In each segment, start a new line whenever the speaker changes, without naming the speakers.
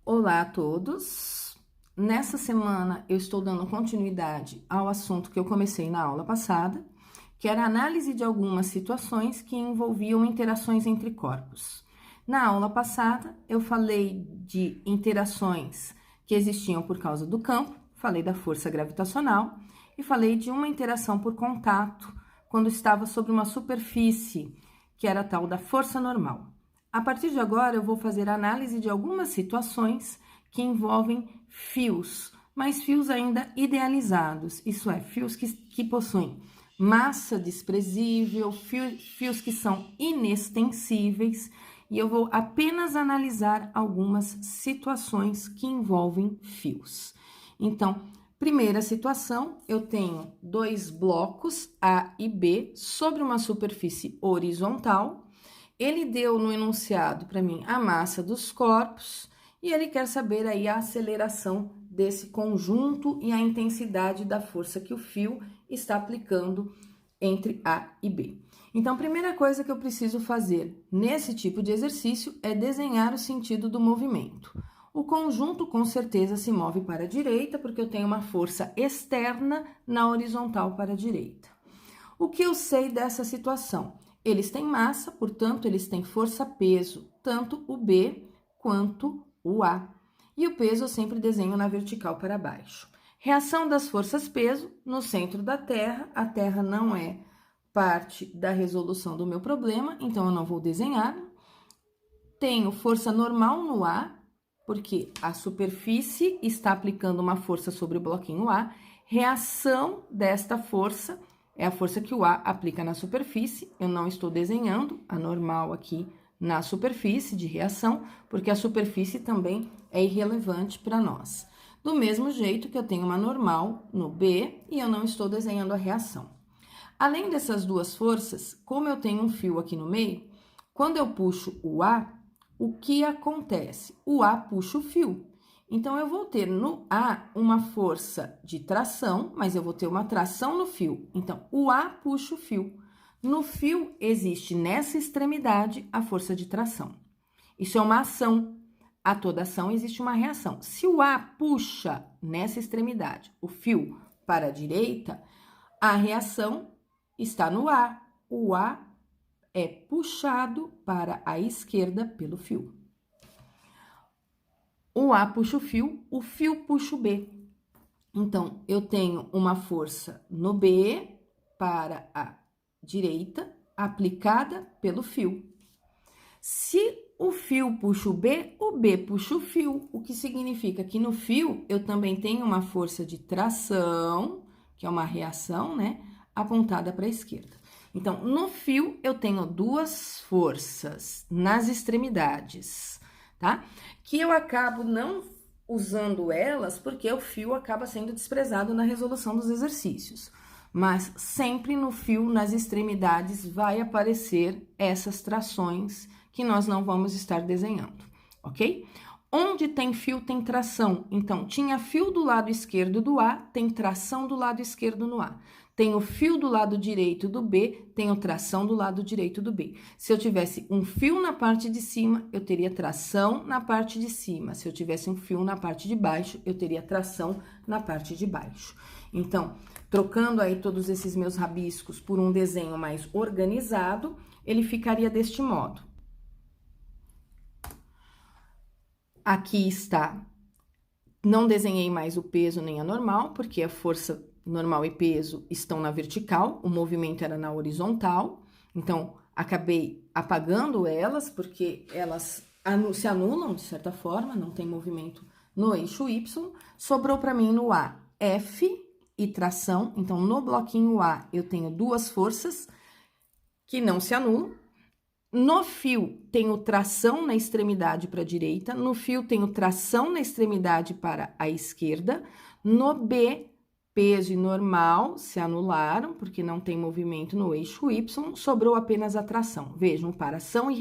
Olá a todos! Nessa semana eu estou dando continuidade ao assunto que eu comecei na aula passada, que era a análise de algumas situações que envolviam interações entre corpos. Na aula passada eu falei de interações que existiam por causa do campo, falei da força gravitacional e falei de uma interação por contato quando estava sobre uma superfície, que era a tal da força normal. A partir de agora, eu vou fazer análise de algumas situações que envolvem fios, mas fios ainda idealizados, isso é, fios que possuem massa desprezível, fios que são inextensíveis, e eu vou apenas analisar algumas situações que envolvem fios. Então, primeira situação, eu tenho dois blocos, A e B, sobre uma superfície horizontal. Ele deu no enunciado para mim a massa dos corpos e ele quer saber aí a aceleração desse conjunto e a intensidade da força que o fio está aplicando entre A e B. Então, a primeira coisa que eu preciso fazer nesse tipo de exercício é desenhar o sentido do movimento. O conjunto com certeza se move para a direita, porque eu tenho uma força externa na horizontal para a direita. O que eu sei dessa situação? Eles têm massa, portanto, eles têm força-peso, tanto o B quanto o A. E o peso eu sempre desenho na vertical para baixo. Reação das forças-peso no centro da Terra. A Terra não é parte da resolução do meu problema, então eu não vou desenhar. Tenho força normal no A, porque a superfície está aplicando uma força sobre o bloquinho A. Reação desta força é a força que o A aplica na superfície. Eu não estou desenhando a normal aqui na superfície de reação, porque a superfície também é irrelevante para nós. Do mesmo jeito que eu tenho uma normal no B e eu não estou desenhando a reação. Além dessas duas forças, como eu tenho um fio aqui no meio, quando eu puxo o A, o que acontece? O A puxa o fio. Então, eu vou ter no A uma força de tração, mas eu vou ter uma tração no fio. Então, o A puxa o fio. No fio, existe nessa extremidade a força de tração. Isso é uma ação. A toda ação existe uma reação. Se o A puxa nessa extremidade o fio para a direita, a reação está no A. O A é puxado para a esquerda pelo fio. O A puxa o fio puxa o B. Então, eu tenho uma força no B para a direita, aplicada pelo fio. Se o fio puxa o B puxa o fio, o que significa que no fio eu também tenho uma força de tração, que é uma reação, né, apontada para a esquerda. Então, no fio eu tenho duas forças nas extremidades, tá? Que eu acabo não usando elas porque o fio acaba sendo desprezado na resolução dos exercícios. Mas sempre no fio, nas extremidades, vai aparecer essas trações que nós não vamos estar desenhando, ok? Onde tem fio, tem tração. Então, tinha fio do lado esquerdo do A, tem tração do lado esquerdo no A. Tenho fio do lado direito do B, tenho tração do lado direito do B. Se eu tivesse um fio na parte de cima, eu teria tração na parte de cima. Se eu tivesse um fio na parte de baixo, eu teria tração na parte de baixo. Então, trocando aí todos esses meus rabiscos por um desenho mais organizado, ele ficaria deste modo. Aqui está, não desenhei mais o peso nem a normal, porque a força normal e peso estão na vertical, o movimento era na horizontal, então acabei apagando elas, porque elas se anulam de certa forma, não tem movimento no eixo Y. Sobrou para mim no A F e tração, então no bloquinho A eu tenho duas forças que não se anulam. No fio, tenho tração na extremidade para a direita, no fio, tenho tração na extremidade para a esquerda. No B, peso e normal se anularam, porque não tem movimento no eixo Y, sobrou apenas a tração. Vejam, para ação e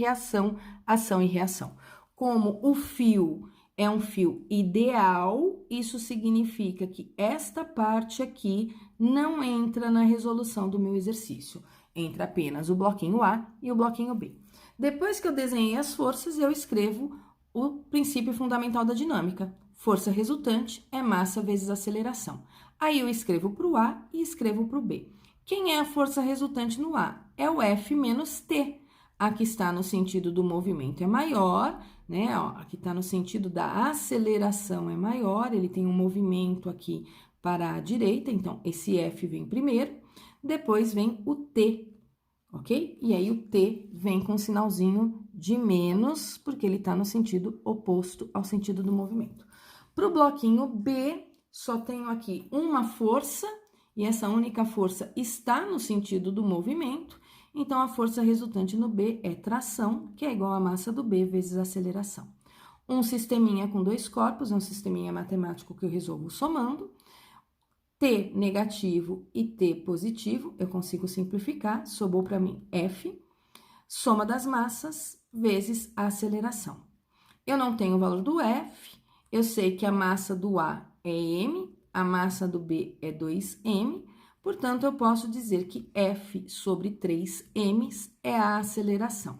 reação. Como o fio é um fio ideal, isso significa que esta parte aqui não entra na resolução do meu exercício. Entra apenas o bloquinho A e o bloquinho B. Depois que eu desenhei as forças, eu escrevo o princípio fundamental da dinâmica. Força resultante é massa vezes aceleração. Aí eu escrevo para o A e escrevo para o B. Quem é a força resultante no A? É o F menos T. A que está no sentido do movimento é maior, né? Ó, a que está no sentido da aceleração é maior, ele tem um movimento aqui para a direita, então esse F vem primeiro, depois vem o T, ok? E aí o T vem com um sinalzinho de menos, porque ele está no sentido oposto ao sentido do movimento. Para o bloquinho B, só tenho aqui uma força, e essa única força está no sentido do movimento, então a força resultante no B é tração, que é igual a massa do B vezes aceleração. Um sisteminha com dois corpos, é um sisteminha matemático que eu resolvo somando. T negativo e T positivo, eu consigo simplificar, sobrou para mim F, soma das massas vezes a aceleração. Eu não tenho o valor do F, eu sei que a massa do A é M, a massa do B é 2M, portanto, eu posso dizer que F sobre 3M é a aceleração.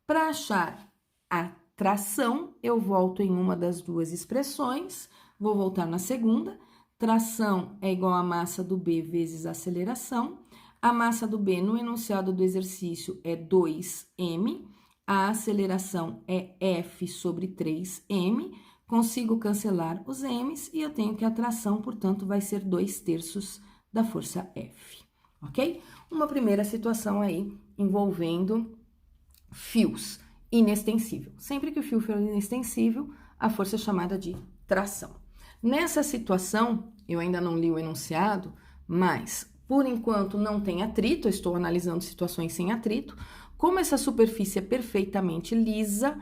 Para achar a tração, eu volto em uma das duas expressões, vou voltar na segunda. Tração é igual a massa do B vezes a aceleração. A massa do B no enunciado do exercício é 2M. A aceleração é F sobre 3M. Consigo cancelar os M's e eu tenho que a tração, portanto, vai ser 2/3 da força F, ok? Uma primeira situação aí envolvendo fios inextensível. Sempre que o fio for inextensível, a força é chamada de tração. Nessa situação, eu ainda não li o enunciado, mas por enquanto não tem atrito, eu estou analisando situações sem atrito. Como essa superfície é perfeitamente lisa,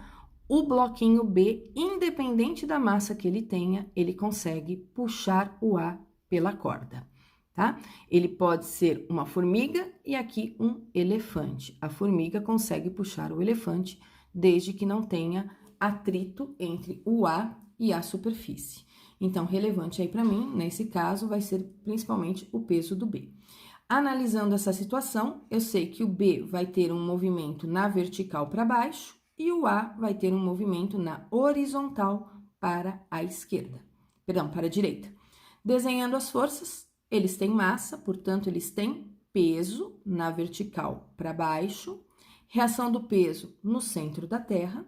o bloquinho B, independente da massa que ele tenha, ele consegue puxar o A pela corda. Tá? Ele pode ser uma formiga e aqui um elefante. A formiga consegue puxar o elefante desde que não tenha atrito entre o A e a superfície. Então, relevante aí para mim, nesse caso, vai ser principalmente o peso do B. Analisando essa situação, eu sei que o B vai ter um movimento na vertical para baixo e o A vai ter um movimento na horizontal para a esquerda. Perdão, para a direita. Desenhando as forças, eles têm massa, portanto, eles têm peso na vertical para baixo, reação do peso no centro da Terra.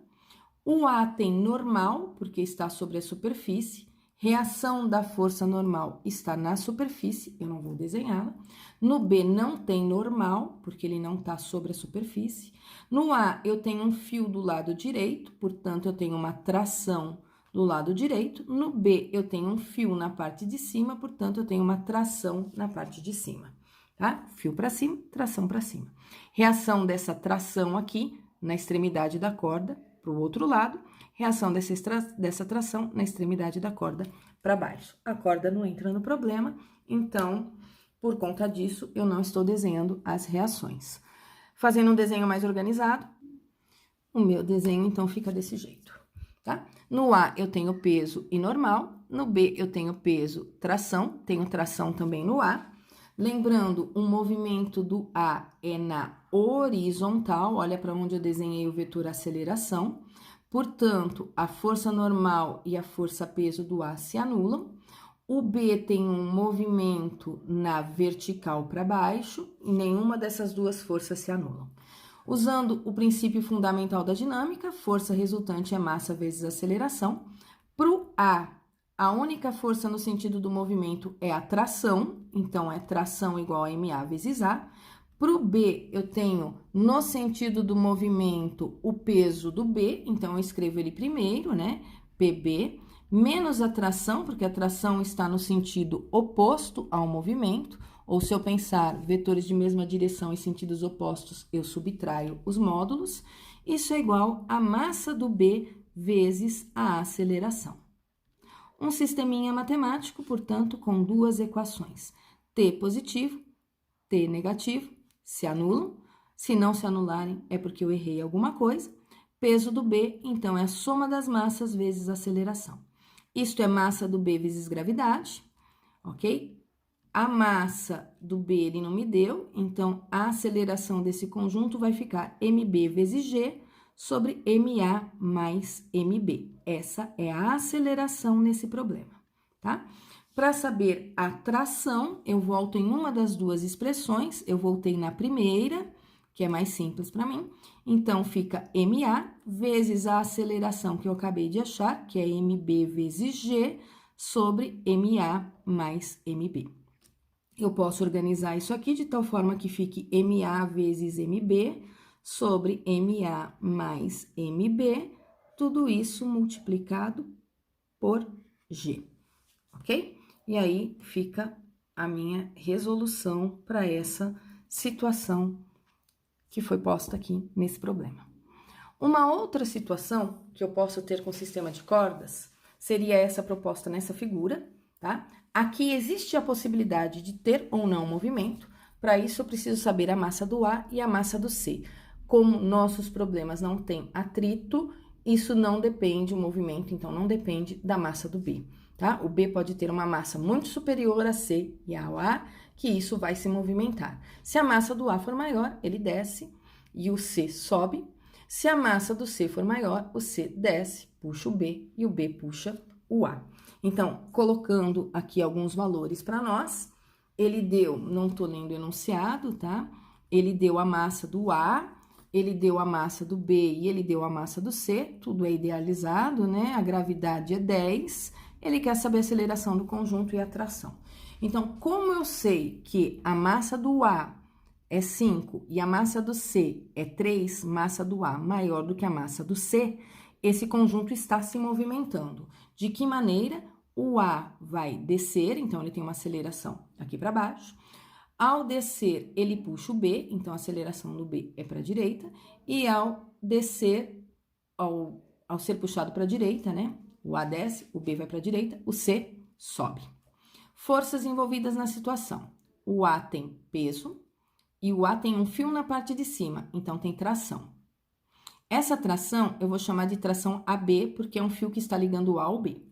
O A tem normal, porque está sobre a superfície, reação da força normal está na superfície, eu não vou desenhá-la. No B não tem normal, porque ele não está sobre a superfície. No A eu tenho um fio do lado direito, portanto, eu tenho uma tração do lado direito. No B, eu tenho um fio na parte de cima, portanto, eu tenho uma tração na parte de cima, tá? Fio para cima, tração para cima. Reação dessa tração aqui, na extremidade da corda, para o outro lado. Reação dessa tração na extremidade da corda para baixo. A corda não entra no problema, então, por conta disso, eu não estou desenhando as reações. Fazendo um desenho mais organizado, o meu desenho, então, fica desse jeito. Tá? No A eu tenho peso e normal, no B eu tenho peso, tração, tenho tração também no A. Lembrando, o movimento do A é na horizontal, olha para onde eu desenhei o vetor aceleração. Portanto, a força normal e a força peso do A se anulam. O B tem um movimento na vertical para baixo e nenhuma dessas duas forças se anulam. Usando o princípio fundamental da dinâmica, força resultante é massa vezes aceleração. Para o A única força no sentido do movimento é a tração, então é tração igual a MA vezes A. Para o B, eu tenho no sentido do movimento o peso do B, então eu escrevo ele primeiro, né? PB, menos a tração, porque a tração está no sentido oposto ao movimento. Ou se eu pensar vetores de mesma direção e sentidos opostos, eu subtraio os módulos. Isso é igual a massa do B vezes a aceleração. Um sisteminha matemático, portanto, com duas equações. T positivo, T negativo, se anulam. Se não se anularem, é porque eu errei alguma coisa. Peso do B, então, é a soma das massas vezes a aceleração. Isto é massa do B vezes gravidade, ok? A massa do B ele não me deu, então a aceleração desse conjunto vai ficar mb vezes g, sobre MA mais MB. Essa é a aceleração nesse problema, tá? Para saber a tração, eu volto em uma das duas expressões, eu voltei na primeira, que é mais simples para mim. Então, fica MA vezes a aceleração que eu acabei de achar, que é MB vezes G, sobre MA mais MB. Eu posso organizar isso aqui de tal forma que fique MA vezes MB sobre MA mais MB, tudo isso multiplicado por G, ok? E aí fica a minha resolução para essa situação que foi posta aqui nesse problema. Uma outra situação que eu posso ter com o sistema de cordas seria essa proposta nessa figura, tá? Aqui existe a possibilidade de ter ou não movimento, para isso eu preciso saber a massa do A e a massa do C. Como nossos problemas não têm atrito, isso não depende, o movimento, então, não depende da massa do B, tá? O B pode ter uma massa muito superior a C e ao A, que isso vai se movimentar. Se a massa do A for maior, ele desce e o C sobe. Se a massa do C for maior, o C desce, puxa o B e o B puxa o A. Então, colocando aqui alguns valores para nós, ele deu, não tô lendo o enunciado, tá? Ele deu a massa do A, ele deu a massa do B e ele deu a massa do C, tudo é idealizado, né? A gravidade é 10, ele quer saber a aceleração do conjunto e a tração. Então, como eu sei que a massa do A é 5 e a massa do C é 3, massa do A maior do que a massa do C, esse conjunto está se movimentando. De que maneira? O A vai descer, então ele tem uma aceleração aqui para baixo. Ao descer, ele puxa o B, então a aceleração do B é para a direita. E ao descer, ao ser puxado para a direita, né? O A desce, o B vai para a direita, o C sobe. Forças envolvidas na situação. O A tem peso e o A tem um fio na parte de cima, então tem tração. Essa tração eu vou chamar de tração AB, porque é um fio que está ligando o A ao B.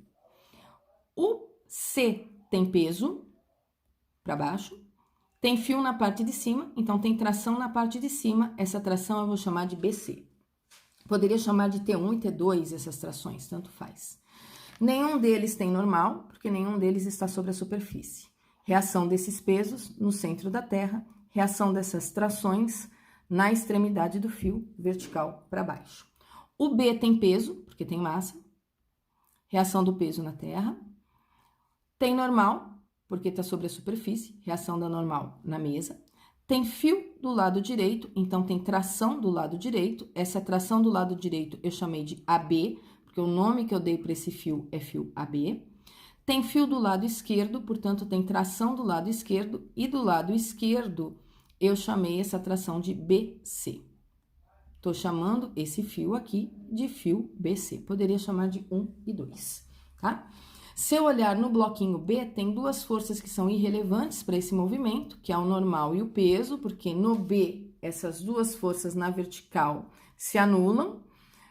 O C tem peso para baixo, tem fio na parte de cima, então tem tração na parte de cima, essa tração eu vou chamar de BC. Poderia chamar de T1 e T2 essas trações, tanto faz. Nenhum deles tem normal, porque nenhum deles está sobre a superfície. Reação desses pesos no centro da Terra, reação dessas trações na extremidade do fio, vertical para baixo. O B tem peso, porque tem massa, reação do peso na Terra. Tem normal, porque está sobre a superfície, reação da normal na mesa. Tem fio do lado direito, então tem tração do lado direito. Essa tração do lado direito eu chamei de AB, porque o nome que eu dei para esse fio é fio AB. Tem fio do lado esquerdo, portanto, tem tração do lado esquerdo. E do lado esquerdo, eu chamei essa tração de BC. Estou chamando esse fio aqui de fio BC. Poderia chamar de 1 e 2, tá? Se eu olhar no bloquinho B, tem duas forças que são irrelevantes para esse movimento, que é o normal e o peso, porque no B, essas duas forças na vertical se anulam.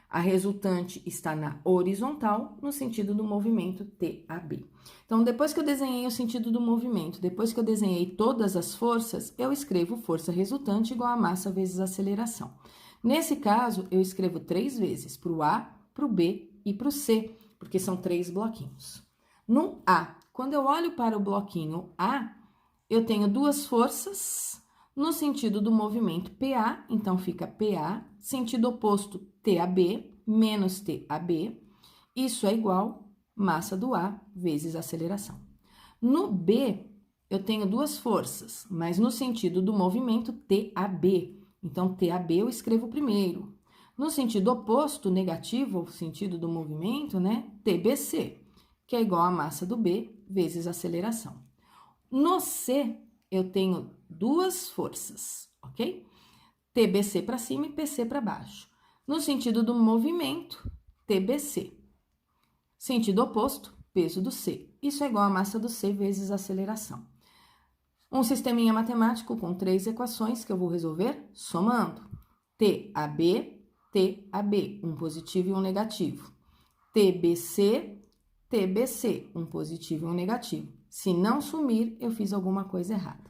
A resultante está na horizontal, no sentido do movimento TAB. Então, depois que eu desenhei o sentido do movimento, depois que eu desenhei todas as forças, eu escrevo força resultante igual a massa vezes aceleração. Nesse caso, eu escrevo 3 vezes para o A, para o B e para o C, porque são 3 bloquinhos. No A, quando eu olho para o bloquinho A, eu tenho duas forças no sentido do movimento PA, então fica PA, sentido oposto TAB menos TAB, isso é igual massa do A vezes aceleração. No B, eu tenho duas forças, mas no sentido do movimento TAB, então TAB eu escrevo primeiro. No sentido oposto, negativo, o sentido do movimento, né, TBC, que é igual a massa do B vezes aceleração. No C, eu tenho duas forças, ok? TBC para cima e PC para baixo. No sentido do movimento, TBC. Sentido oposto, peso do C. Isso é igual a massa do C vezes aceleração. Um sisteminha matemático com 3 equações que eu vou resolver somando. TAB, TAB, um positivo e um negativo. TBC, TBC, um positivo e um negativo. Se não sumir, eu fiz alguma coisa errada.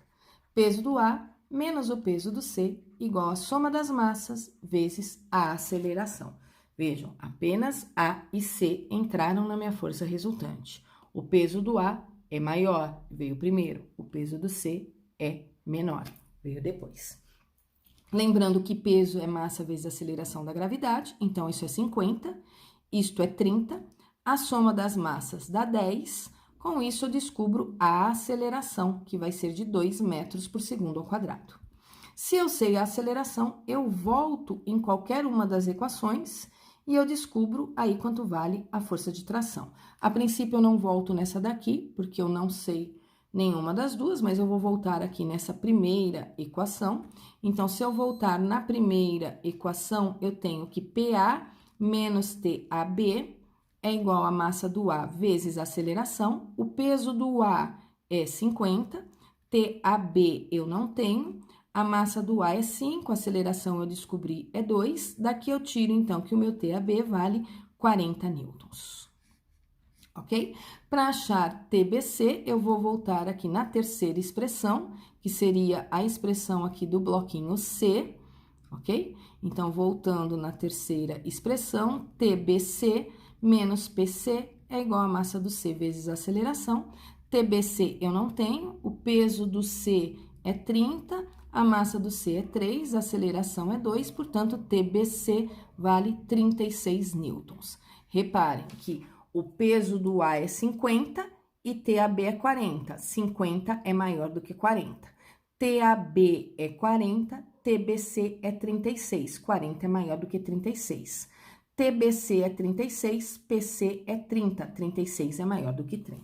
Peso do A menos o peso do C igual a soma das massas vezes a aceleração. Vejam, apenas A e C entraram na minha força resultante. O peso do A é maior, veio primeiro. O peso do C é menor, veio depois. Lembrando que peso é massa vezes aceleração da gravidade, então isso é 50, isto é 30. A soma das massas dá 10. Com isso, eu descubro a aceleração, que vai ser de 2 metros por segundo ao quadrado. Se eu sei a aceleração, eu volto em qualquer uma das equações e eu descubro aí quanto vale a força de tração. A princípio, eu não volto nessa daqui, porque eu não sei nenhuma das duas, mas eu vou voltar aqui nessa primeira equação. Então, se eu voltar na primeira equação, eu tenho que PA menos TAB é igual a massa do A vezes a aceleração. O peso do A é 50, TAB eu não tenho. A massa do A é 5, a aceleração eu descobri é 2. Daqui eu tiro, então, que o meu TAB vale 40 newtons. Ok? Para achar TBC, eu vou voltar aqui na terceira expressão, que seria a expressão aqui do bloquinho C, ok? Então, voltando na terceira expressão, TBC menos PC é igual a massa do C vezes a aceleração. TBC eu não tenho, o peso do C é 30, a massa do C é 3, a aceleração é 2, portanto, TBC vale 36 newtons. Reparem que o peso do A é 50 e TAB é 40. 50 é maior do que 40. TAB é 40, TBC é 36. 40 é maior do que 36. TBC é 36, PC é 30. 36 é maior do que 30,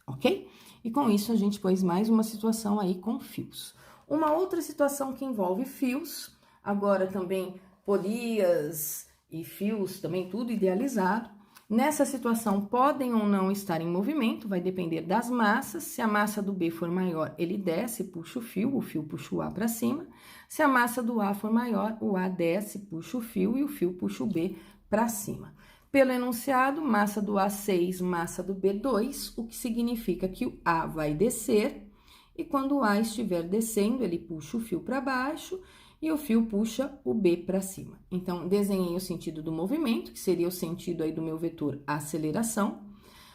ok? E com isso, a gente pôs mais uma situação aí com fios. Uma outra situação que envolve fios, agora também polias e fios, também tudo idealizado. Nessa situação, podem ou não estar em movimento, vai depender das massas. Se a massa do B for maior, ele desce, puxa o fio puxa o A para cima. Se a massa do A for maior, o A desce, puxa o fio e o fio puxa o B para cima. Pelo enunciado, massa do A 6, massa do B 2, o que significa que o A vai descer, e quando o A estiver descendo, ele puxa o fio para baixo e o fio puxa o B para cima. Então, desenhei o sentido do movimento, que seria o sentido aí do meu vetor aceleração.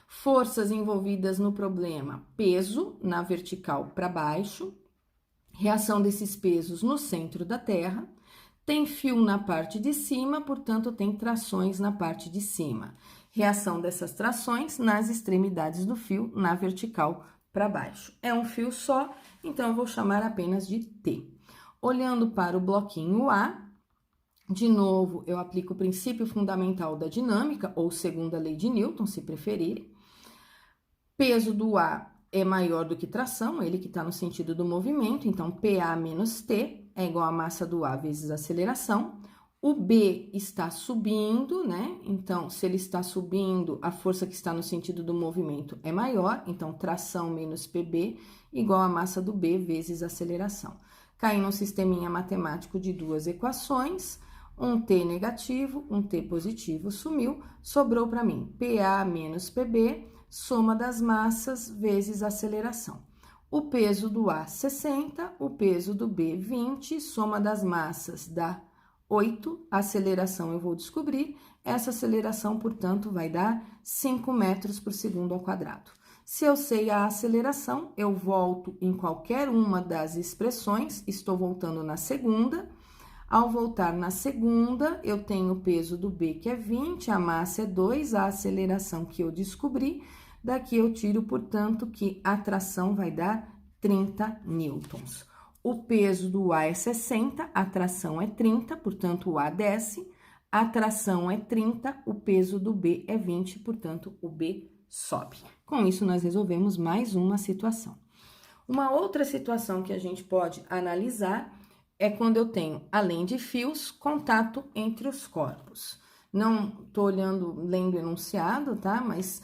Forças envolvidas no problema, peso na vertical para baixo, reação desses pesos no centro da Terra. Tem fio na parte de cima, portanto, tem trações na parte de cima. Reação dessas trações nas extremidades do fio, na vertical para baixo. É um fio só, então eu vou chamar apenas de T. Olhando para o bloquinho A, de novo, eu aplico o princípio fundamental da dinâmica, ou segunda lei de Newton, se preferirem. Peso do A é maior do que tração, ele que está no sentido do movimento, então PA menos T é igual a massa do A vezes a aceleração. O B está subindo, né? Então, se ele está subindo, a força que está no sentido do movimento é maior, então tração menos PB igual a massa do B vezes a aceleração. Cai num sisteminha matemático de duas equações, um T negativo, um T positivo sumiu, sobrou para mim PA menos PB, soma das massas vezes a aceleração. O peso do A, 60, o peso do B, 20, soma das massas dá 8, a aceleração eu vou descobrir, essa aceleração, portanto, vai dar 5 metros por segundo ao quadrado. Se eu sei a aceleração, eu volto em qualquer uma das expressões, estou voltando na segunda. Ao voltar na segunda, eu tenho o peso do B, que é 20, a massa é 2, a aceleração que eu descobri. Daqui eu tiro, portanto, que a tração vai dar 30 newtons. O peso do A é 60, a tração é 30, portanto, o A desce. A tração é 30, o peso do B é 20, portanto, o B sobe. Com isso, nós resolvemos mais uma situação. Uma outra situação que a gente pode analisar é quando eu tenho, além de fios, contato entre os corpos. Não estou lendo enunciado, tá? Mas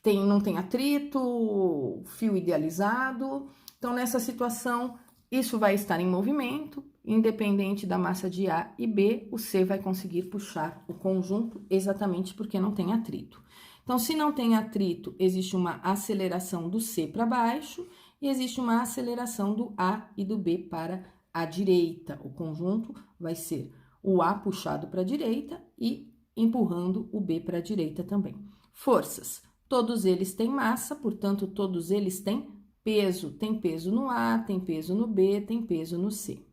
não tem atrito, fio idealizado. Então, nessa situação, isso vai estar em movimento, independente da massa de A e B, o C vai conseguir puxar o conjunto exatamente porque não tem atrito. Então, se não tem atrito, existe uma aceleração do C para baixo e existe uma aceleração do A e do B para à direita. O conjunto vai ser o A puxado para a direita e empurrando o B para a direita também. Forças. Todos eles têm massa, portanto, todos eles têm peso. Tem peso no A, tem peso no B, tem peso no C.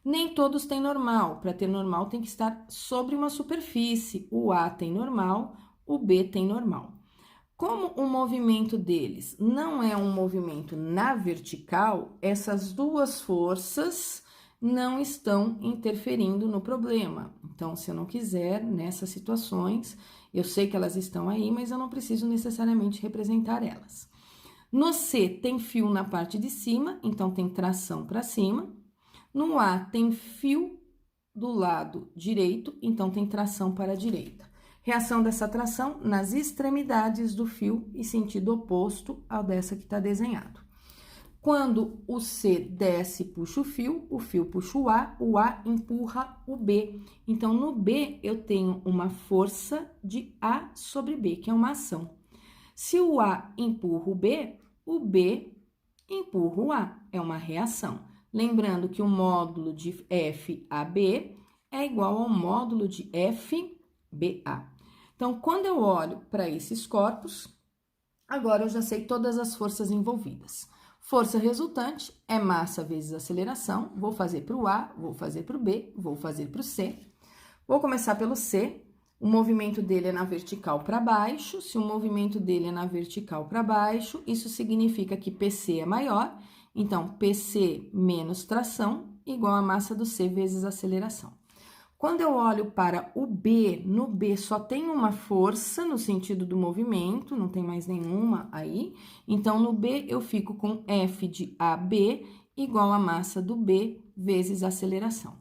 Nem todos têm normal. Para ter normal, tem que estar sobre uma superfície. O A tem normal, o B tem normal. Como o movimento deles não é um movimento na vertical, essas duas forças não estão interferindo no problema. Então, se eu não quiser, nessas situações, eu sei que elas estão aí, mas eu não preciso necessariamente representar elas. No C, tem fio na parte de cima, então tem tração para cima. No A, tem fio do lado direito, então tem tração para a direita. Reação dessa tração nas extremidades do fio e sentido oposto ao dessa que está desenhado. Quando o C desce e puxa o fio puxa o A empurra o B. Então, no B, eu tenho uma força de A sobre B, que é uma ação. Se o A empurra o B empurra o A, é uma reação. Lembrando que o módulo de FAB é igual ao módulo de FBA. Então, quando eu olho para esses corpos, agora eu já sei todas as forças envolvidas. Força resultante é massa vezes aceleração. Vou fazer para o A, vou fazer para o B, vou fazer para o C. Vou começar pelo C. O movimento dele é na vertical para baixo. Se o movimento dele é na vertical para baixo, isso significa que PC é maior. Então, PC menos tração igual a massa do C vezes aceleração. Quando eu olho para o B, no B só tem uma força no sentido do movimento, não tem mais nenhuma aí. Então, no B eu fico com F de AB igual a massa do B vezes aceleração.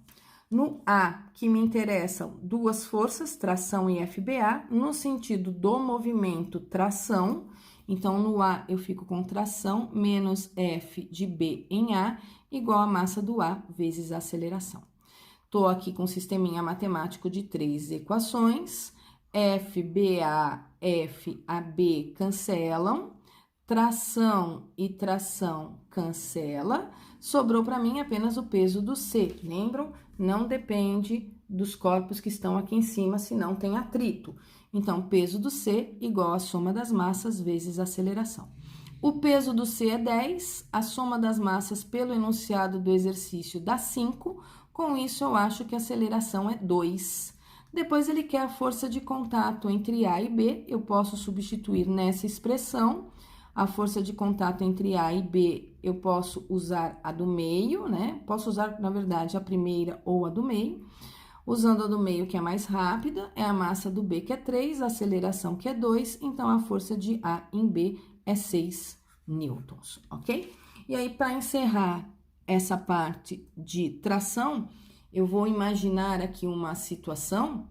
No A, que me interessam duas forças, tração e FBA, no sentido do movimento, tração. Então, no A eu fico com tração menos F de B em A igual a massa do A vezes aceleração. Estou aqui com um sisteminha matemático de 3 equações. FBA, FAB cancelam. Tração e tração cancela. Sobrou para mim apenas o peso do C. Lembram? Não depende dos corpos que estão aqui em cima, senão tem atrito. Então, peso do C igual a soma das massas vezes a aceleração. O peso do C é 10, a soma das massas pelo enunciado do exercício dá 5. Com isso, eu acho que a aceleração é 2. Depois, ele quer a força de contato entre A e B. Eu posso substituir nessa expressão. A força de contato entre A e B, eu posso usar a do meio, né? Posso usar, na verdade, a primeira ou a do meio. Usando a do meio, que é mais rápida, é a massa do B, que é 3, a aceleração, que é 2. Então, a força de A em B é 6 newtons, ok? E aí, para encerrar essa parte de tração, eu vou imaginar aqui uma situação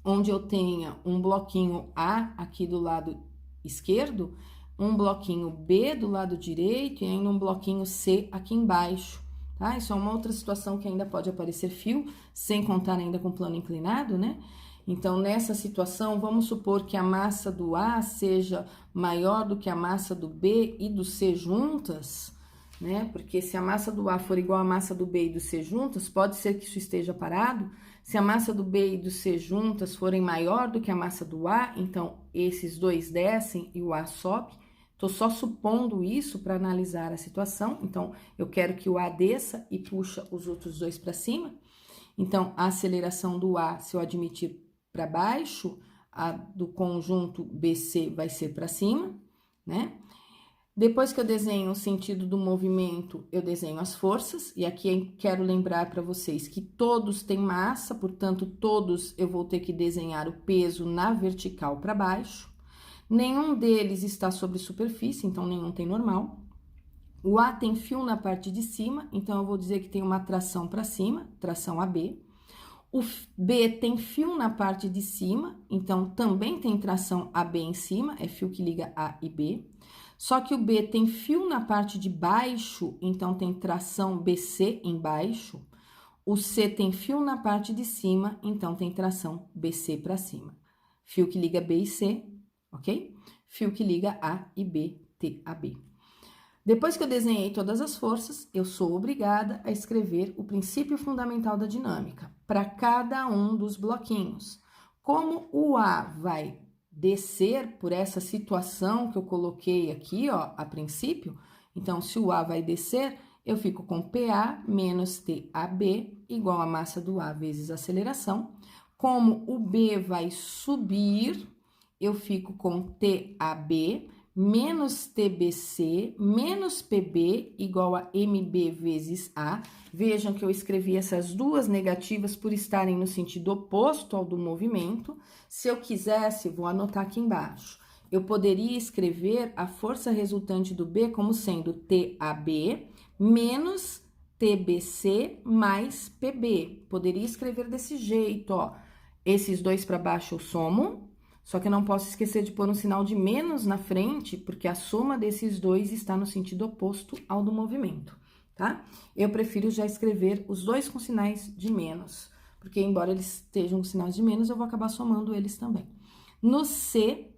onde eu tenha um bloquinho A aqui do lado esquerdo, um bloquinho B do lado direito e ainda um bloquinho C aqui embaixo, tá? Isso é uma outra situação que ainda pode aparecer fio, sem contar ainda com plano inclinado, né? Então, nessa situação, vamos supor que a massa do A seja maior do que a massa do B e do C juntas, né? Porque se a massa do A for igual à massa do B e do C juntas, pode ser que isso esteja parado. Se a massa do B e do C juntas forem maior do que a massa do A, então esses dois descem e o A sobe. Tô só supondo isso para analisar a situação. Então, eu quero que o A desça e puxa os outros dois para cima. Então, a aceleração do A, se eu admitir para baixo, a do conjunto BC vai ser para cima, né? Depois que eu desenho o sentido do movimento, eu desenho as forças, e aqui eu quero lembrar para vocês que todos têm massa, portanto, todos eu vou ter que desenhar o peso na vertical para baixo. Nenhum deles está sobre superfície, então nenhum tem normal. O A tem fio na parte de cima, então eu vou dizer que tem uma tração para cima, tração AB. O B tem fio na parte de cima, então também tem tração AB em cima, é fio que liga A e B. Só que o B tem fio na parte de baixo, então tem tração BC embaixo. O C tem fio na parte de cima, então tem tração BC para cima. Fio que liga B e C, ok? Fio que liga A e B, TAB. Depois que eu desenhei todas as forças, eu sou obrigada a escrever o princípio fundamental da dinâmica para cada um dos bloquinhos. Como o A vai descer por essa situação que eu coloquei aqui, ó, a princípio, então se o A vai descer, eu fico com PA menos TAB igual a massa do A vezes a aceleração. Como o B vai subir, eu fico com TAB menos TBC menos PB igual a MB vezes A. Vejam que eu escrevi essas duas negativas por estarem no sentido oposto ao do movimento. Se eu quisesse, vou anotar aqui embaixo, eu poderia escrever a força resultante do B como sendo TAB menos TBC mais PB. Poderia escrever desse jeito, ó. Esses dois para baixo eu somo, só que eu não posso esquecer de pôr um sinal de menos na frente, porque a soma desses dois está no sentido oposto ao do movimento, tá? Eu prefiro já escrever os dois com sinais de menos, porque embora eles estejam com sinais de menos, eu vou acabar somando eles também. No C,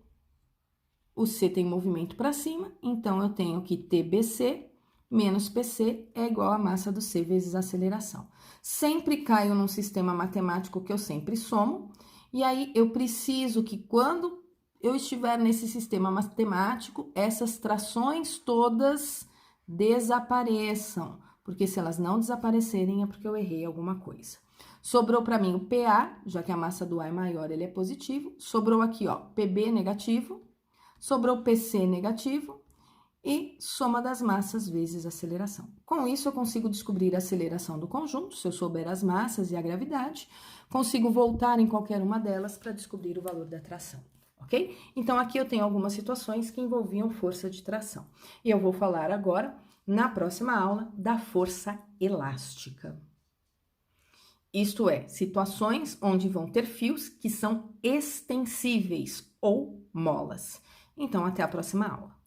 o C tem movimento para cima, então eu tenho que TBC menos PC é igual a massa do C vezes a aceleração. Sempre caio num sistema matemático que eu sempre somo, e aí eu preciso que quando eu estiver nesse sistema matemático, essas trações todas desapareçam, porque se elas não desaparecerem é porque eu errei alguma coisa. Sobrou para mim o PA, já que a massa do A é maior, ele é positivo. Sobrou aqui, ó, PB negativo, sobrou PC negativo, e soma das massas vezes aceleração. Com isso, eu consigo descobrir a aceleração do conjunto, se eu souber as massas e a gravidade, consigo voltar em qualquer uma delas para descobrir o valor da tração, ok? Então, aqui eu tenho algumas situações que envolviam força de tração. E eu vou falar agora, na próxima aula, da força elástica. Isto é, situações onde vão ter fios que são extensíveis ou molas. Então, até a próxima aula.